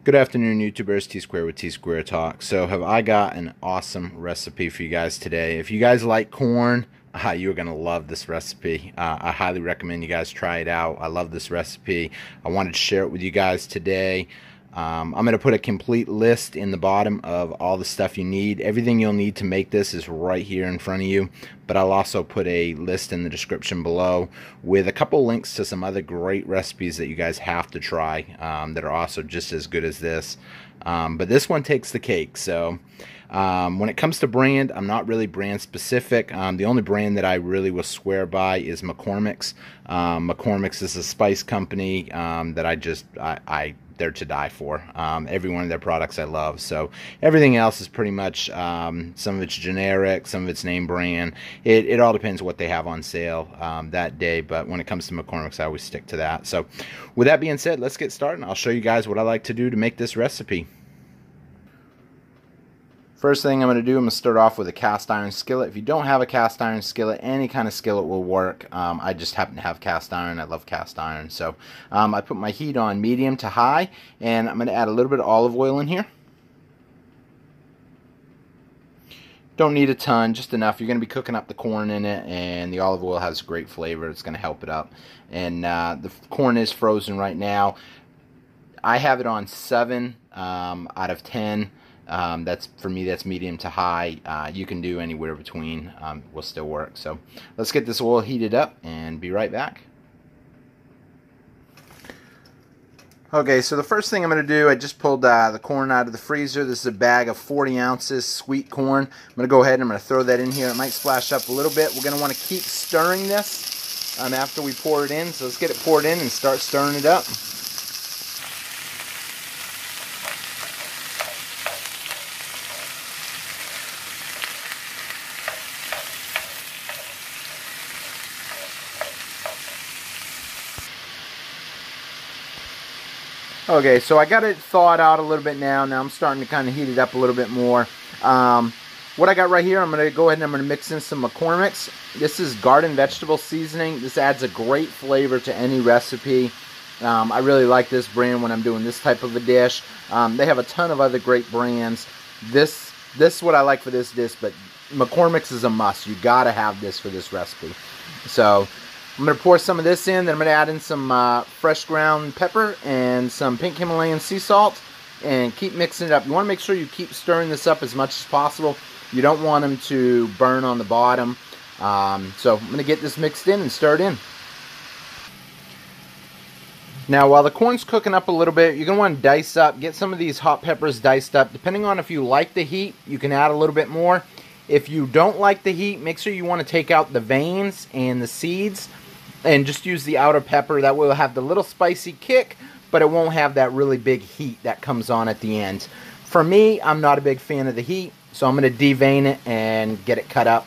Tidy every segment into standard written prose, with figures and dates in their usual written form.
Good afternoon, YouTubers. Tsquare with Tsquare Talk. So have I got an awesome recipe for you guys today. If you guys like corn, you're going to love this recipe. I highly recommend you guys try it out. I love this recipe. I wanted to share it with you guys today. I'm going to put a complete list in the bottom of all the stuff you need. Everything you'll need to make this is right here in front of you, but I'll also put a list in the description below with a couple links to some other great recipes that you guys have to try that are also just as good as this. But this one takes the cake. So when it comes to brand, I'm not really brand specific. The only brand that I really will swear by is McCormick's. McCormick's is a spice company that they're to die for. Every one of their products I love. So everything else is pretty much some of it's generic, some of it's name brand. It all depends what they have on sale that day. But when it comes to McCormick's, I always stick to that. So with that being said, let's get started. I'll show you guys what I like to do to make this recipe. First thing I'm going to do, I'm going to start off with a cast iron skillet. If you don't have a cast iron skillet, any kind of skillet will work. I just happen to have cast iron. I love cast iron. So I put my heat on medium to high, and I'm going to add a little bit of olive oil in here. Don't need a ton, just enough. You're going to be cooking up the corn in it, and the olive oil has great flavor. It's going to help it up. And the corn is frozen right now. I have it on 7 out of 10. For me, that's medium to high. You can do anywhere between, will still work. So let's get this oil heated up and be right back. Okay, so the first thing I'm going to do, I just pulled the corn out of the freezer. This is a bag of 40 ounces sweet corn. I'm going to go ahead and I'm going to throw that in here. It might splash up a little bit. We're going to want to keep stirring this after we pour it in. So let's get it poured in and start stirring it up. Okay, so I got it thawed out a little bit now. Now I'm starting to kind of heat it up a little bit more. What I got right here, I'm going to go ahead and I'm going to mix in some McCormick's. This is garden vegetable seasoning. This adds a great flavor to any recipe. I really like this brand when I'm doing this type of a dish. They have a ton of other great brands. This is what I like for this dish, but McCormick's is a must. You got to have this for this recipe. So I'm going to pour some of this in, then I'm going to add in some fresh ground pepper and some pink Himalayan sea salt and keep mixing it up. You want to make sure you keep stirring this up as much as possible. You don't want them to burn on the bottom. So I'm going to get this mixed in and stirred in. Now while the corn's cooking up a little bit, you're going to want to dice up, get some of these hot peppers diced up. Depending on if you like the heat, you can add a little bit more. If you don't like the heat, make sure you want to take out the veins and the seeds and just use the outer pepper. That way it'll have the little spicy kick, but it won't have that really big heat that comes on at the end. For me, I'm not a big fan of the heat, so I'm going to devein it and get it cut up.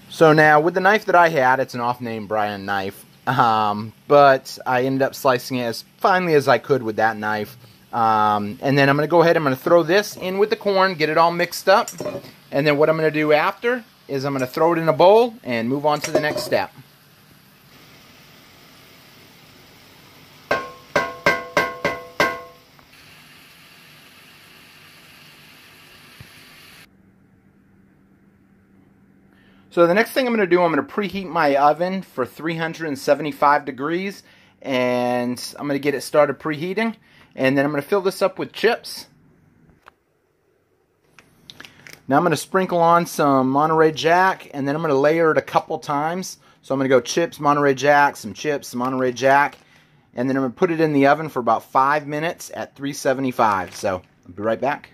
So now, with the knife that I had, it's an off-name Brian knife, but I ended up slicing it as finely as I could with that knife. And then I'm going to go ahead and I'm going to throw this in with the corn, get it all mixed up. And then what I'm going to do after is I'm going to throw it in a bowl and move on to the next step. So the next thing I'm going to do, I'm going to preheat my oven for 375 degrees. And I'm going to get it started preheating. And then I'm going to fill this up with chips. Now I'm going to sprinkle on some Monterey Jack, and then I'm going to layer it a couple times. So I'm going to go chips, Monterey Jack, some chips, Monterey Jack, and then I'm going to put it in the oven for about 5 minutes at 375. So I'll be right back.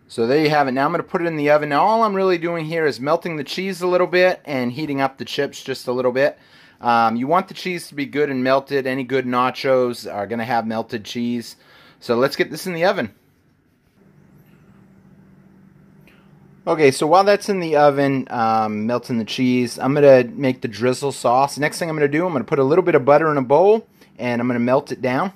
So there you have it. Now I'm going to put it in the oven. Now all I'm really doing here is melting the cheese a little bit and heating up the chips just a little bit. You want the cheese to be good and melted. Any good nachos are going to have melted cheese. So let's get this in the oven. Okay, so while that's in the oven, melting the cheese, I'm going to make the drizzle sauce. Next thing I'm going to do, I'm going to put a little bit of butter in a bowl, and I'm going to melt it down.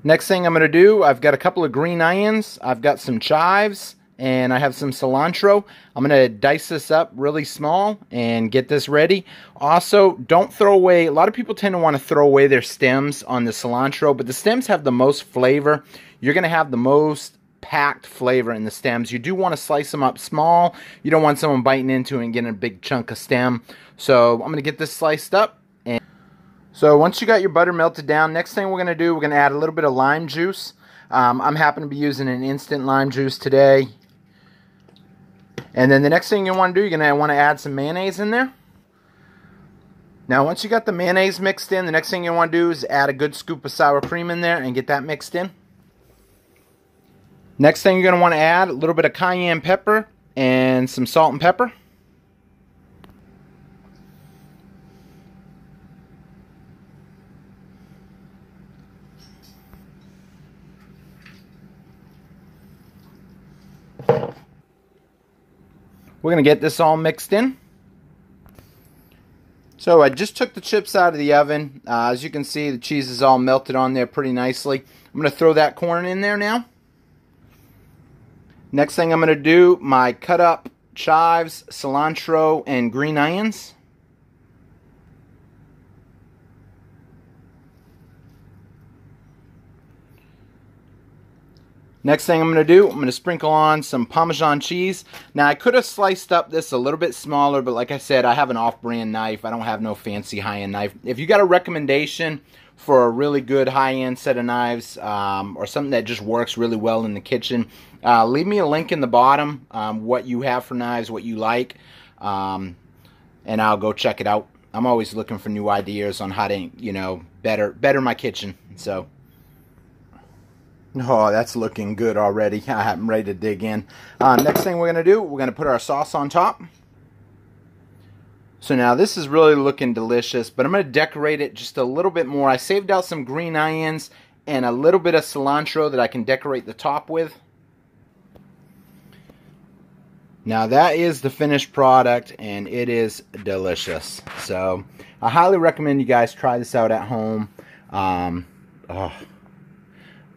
Next thing I'm going to do, I've got a couple of green onions, I've got some chives, and I have some cilantro. I'm going to dice this up really small and get this ready. Also, don't throw away, a lot of people tend to want to throw away their stems on the cilantro, but the stems have the most flavor. You're going to have the most packed flavor in the stems. You do want to slice them up small. You don't want someone biting into it and getting a big chunk of stem. So I'm going to get this sliced up. And so once you got your butter melted down, next thing we're going to do, we're going to add a little bit of lime juice. I'm happen to be using an instant lime juice today. And then the next thing you want to do, you're going to want to add some mayonnaise in there. Now once you got the mayonnaise mixed in, the next thing you want to do is add a good scoop of sour cream in there and get that mixed in. Next thing you're going to want to add a little bit of cayenne pepper and some salt and pepper. We're going to get this all mixed in. So I just took the chips out of the oven. As you can see, the cheese is all melted on there pretty nicely. I'm going to throw that corn in there now. Next thing I'm going to do, my cut up chives, cilantro, and green onions. Next thing I'm going to do, I'm going to sprinkle on some Parmesan cheese. Now, I could have sliced up this a little bit smaller, but like I said, I have an off-brand knife. I don't have no fancy high-end knife. If you got a recommendation for a really good high-end set of knives or something that just works really well in the kitchen, leave me a link in the bottom, what you have for knives, what you like, and I'll go check it out. I'm always looking for new ideas on how to, you know, better my kitchen. So. Oh, that's looking good already. I'm ready to dig in. Next thing we're going to do, we're going to put our sauce on top. So now this is really looking delicious, but I'm going to decorate it just a little bit more. I saved out some green onions and a little bit of cilantro that I can decorate the top with. Now that is the finished product, and it is delicious. So I highly recommend you guys try this out at home.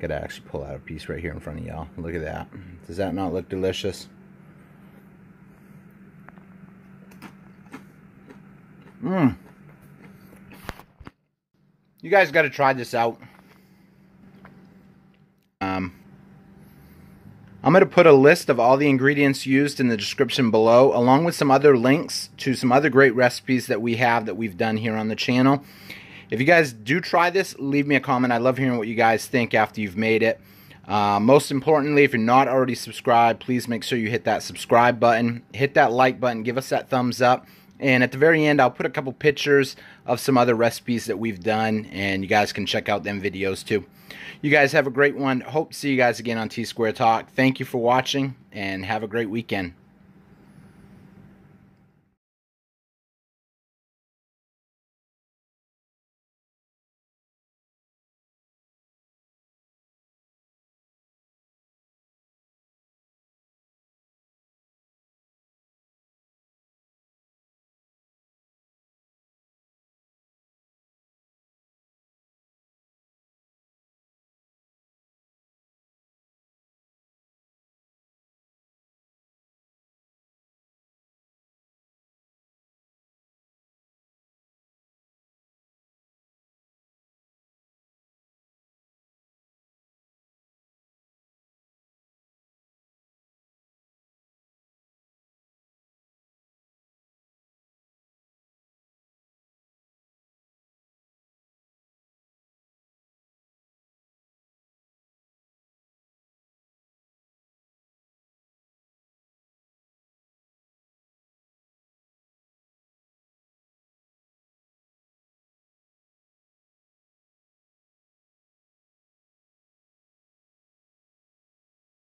Gotta actually pull out a piece right here in front of y'all. Look at that. Does that not look delicious? You guys gotta try this out. I'm gonna put a list of all the ingredients used in the description below, along with some other links to some other great recipes that we've done here on the channel. If you guys do try this, leave me a comment. I love hearing what you guys think after you've made it. Most importantly, if you're not already subscribed, please make sure you hit that subscribe button. Hit that like button. Give us that thumbs up. And at the very end, I'll put a couple pictures of some other recipes that we've done, and you guys can check out them videos too. You guys have a great one. Hope to see you guys again on Tsquare Talk. Thank you for watching, and have a great weekend.